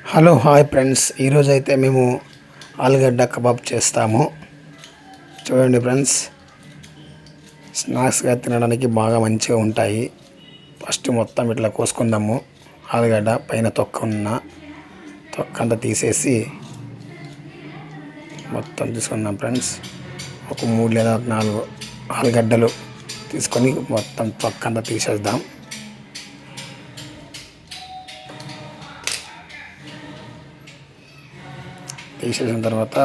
Hello hi friends, ఈరోజు అయితే మేము ఆలుగడ్డ కబాబ్ చేస్తాము. చూడండి ఫ్రెండ్స్, స్నాక్స్గా తినడానికి బాగా మంచిగా ఉంటాయి. ఫస్ట్ మొత్తం ఇట్లా కోసుకుందాము. ఆలుగడ్డ పైన తొక్కంతా తీసేసి మొత్తం తీసుకుందాం ఫ్రెండ్స్. ఒక 3 లేదా 4 ఆలుగడ్డలు తీసుకొని మొత్తం తొక్కంతా తీసేద్దాం. తీసేసిన తర్వాత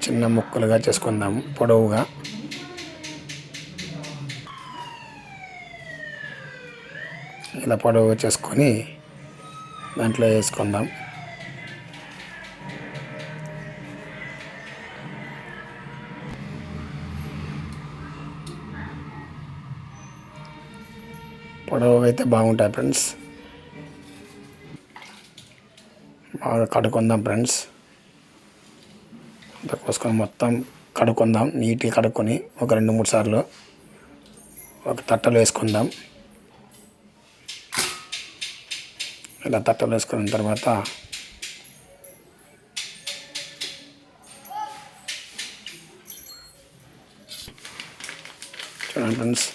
చిన్న ముక్కలుగా చేసుకుందాం, పొడవుగా. ఇలా పొడవుగా చేసుకొని దాంట్లో వేసుకుందాం. పొడవుగా అయితే బాగుంటాయి ఫ్రెండ్స్. బాగా కడుక్కుందాం ఫ్రెండ్స్. అంతా కోసుకొని మొత్తం కడుక్కుందాం. నీట్గా కడుక్కొని ఒక 2-3 సార్లు ఒక తట్టలో వేసుకుందాం. ఇలా తట్టలో వేసుకున్న తర్వాత చూడండి ఫ్రెండ్స్,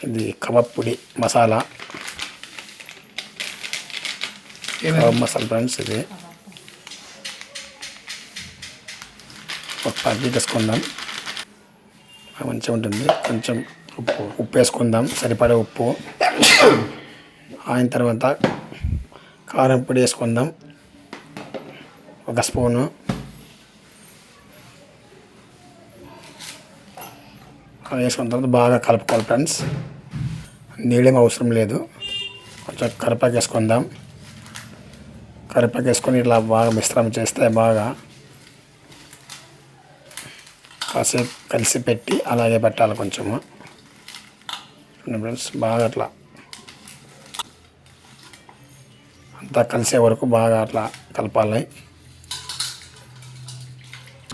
ఇది కబాబ్ పొడి మసాలా, కబాబ్ మసాలా ఫ్రెండ్స్. ఇది ఒక ప్యాకెట్ వేసుకుందాం, మంచిగా ఉంటుంది. కొంచెం ఉప్పు వేసుకుందాం, సరిపడే ఉప్పు. అయిన తర్వాత కారం పొడి వేసుకుందాం, 1 స్పూను. వేసుకున్న తర్వాత బాగా కలుపుకోవాలి ఫ్రెండ్స్. నీళ్ళేం అవసరం లేదు. కొంచెం కరివేపాకు వేసుకుందాం. కరివేపాకు వేసుకొని ఇట్లా బాగా మిశ్రమం చేస్తే బాగా కాసేపు కలిసి పెట్టి అలాగే పెట్టాలి కొంచెము ఫ్రెండ్స్. బాగా అట్లా అంతా కలిసే వరకు బాగా అట్లా కలపాలి.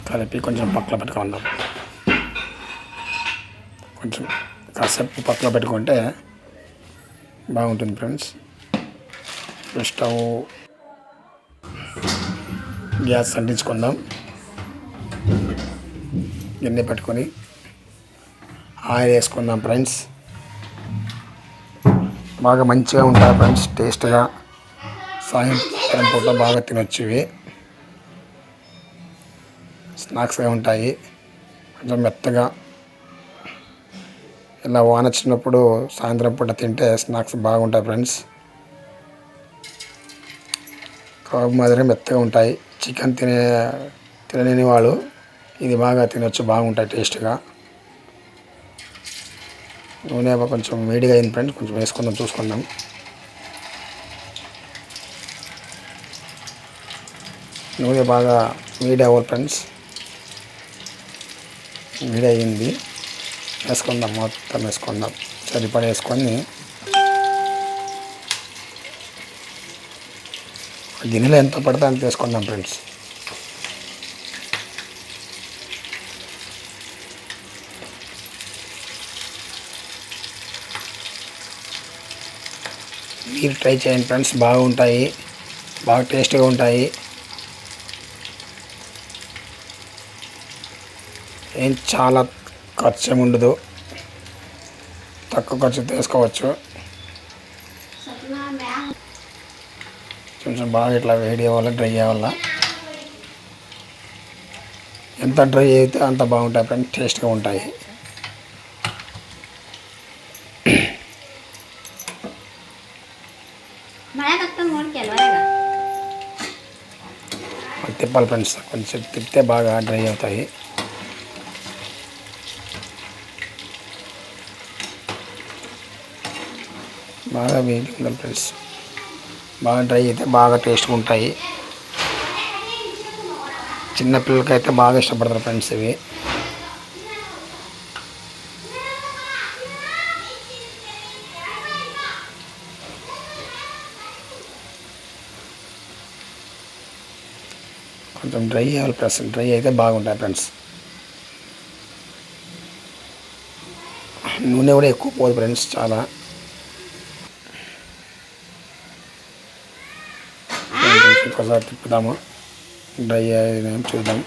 కలిపి కొంచెం పక్కన పెట్టుకుందాం. కొంచెం కాసేపు పక్కన పెట్టుకుంటే బాగుంటుంది ఫ్రెండ్స్. Stove gas అంటించుకుందాం. గిన్నె పెట్టుకొని ఆయిల్ వేసుకుందాం ఫ్రెండ్స్. బాగా మంచిగా ఉంటాయి ఫ్రెండ్స్, టేస్ట్గా. సాయంత్రం పూట బాగా తినొచ్చు. ఇవి స్నాక్స్గా ఉంటాయి, కొంచెం మెత్తగా. ఇలా వాన వచ్చినప్పుడు సాయంత్రం పూట తింటే స్నాక్స్ బాగుంటాయి ఫ్రెండ్స్. కబాబ్ మాదిరి మెత్తగా ఉంటాయి. చికెన్ తినలేని వాళ్ళు ఇది బాగా తినొచ్చు, బాగుంటాయి టేస్ట్గా. నూనె కొంచెం వేడిగా అయింది ఫ్రెండ్స్, కొంచెం వేసుకుందాం, చూసుకుందాం. నూనె బాగా వేడి అవ్వాలి ఫ్రెండ్స్. వేడి అయ్యింది, వేసుకుందాం, మొత్తం వేసుకుందాం. సరిపడా వేసుకొని గిన్నెలో ఎంత పడితే అంత వేసుకుందాం ఫ్రెండ్స్. మీరు ట్రై చేయండి ఫ్రెండ్స్, బాగుంటాయి, బాగా టేస్ట్గా ఉంటాయి. ఏం చాలా ఖర్చు ఏమి ఉండదు, తక్కువ ఖర్చుతో వేసుకోవచ్చు. కొంచెం బాగా ఇట్లా వేడి అవ్వాలి, డ్రై అవ్వాల. ఎంత డ్రై అయితే అంత బాగుంటాయి ఫ్రెండ్స్, టేస్ట్గా ఉంటాయి. తిప్పాలి ఫ్రెండ్స్, కొంచెం తిప్పితే బాగా డ్రై అవుతాయి. బాగా వేడి ఉండాలి ఫ్రెండ్స్. బాగా డ్రై అయితే బాగా టేస్ట్గా ఉంటాయి. చిన్నపిల్లలకైతే బాగా ఇష్టపడతారు ఫ్రెండ్స్ ఇవి. కొంచెం డ్రై అవ్వాలి ఫ్రెండ్స్, డ్రై అయితే బాగుంటాయి ఫ్రెండ్స్. నూనె కూడా ఎక్కువ పోదు ఫ్రెండ్స్, చాలా. ఇంకోసారి తిప్పుదాము, డ్రై అయిన చూద్దాం.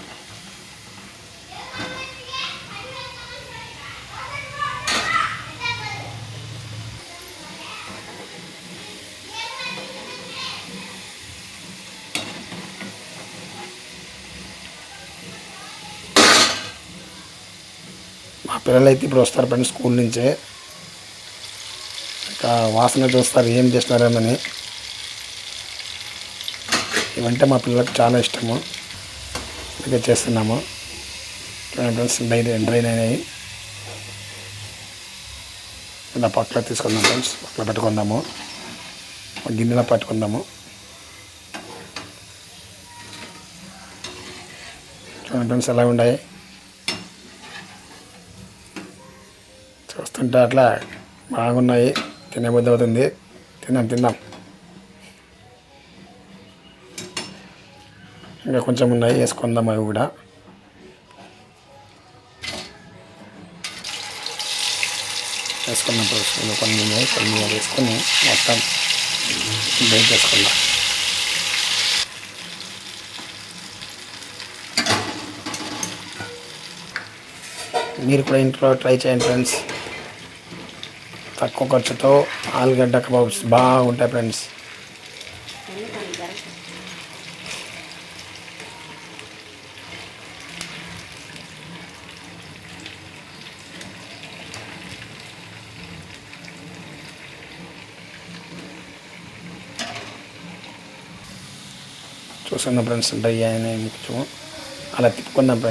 మా పిల్లలు అయితే ఇప్పుడు వస్తారు ఫ్రెండ్స్ స్కూల్ నుంచే. ఇంకా వాసన చూస్తారు ఏం చేస్తున్నారేమని. ఇవంటే మా పిల్లలకు చాలా ఇష్టము, అందుకే చేస్తున్నాము. ఫ్రెండ్స్ డ్రైన్ అయినాయి. ఇలా పక్కలో తీసుకుందాం ఫ్రెండ్స్, పక్కలో పెట్టుకుందాము, గిన్నెలో పట్టుకుందాము. చూడండి ఫ్రెండ్స్ ఎలా ఉన్నాయి, చూస్తుంటే అట్లా బాగున్నాయి, తినబుద్ధి అవుతుంది. తిందాం. ఇంకా కొంచెం ఉన్నాయి, వేసుకుందాం. అవి కూడా వేసుకున్నప్పుడు కొన్ని వేసుకొని మొత్తం బయట వేసుకుందాం. మీరు కూడా ఇంట్లో ట్రై చేయండి ఫ్రెండ్స్. తక్కువ ఖర్చుతో ఆలుగడ్డ కబాబ్స్ బాగుంటాయి ఫ్రెండ్స్. చూస్తున్నాం ఫ్రెండ్స్, డ్రై అయినాయి కొంచెం, అలా తిప్పుకుందాం ఫ్రెండ్స్.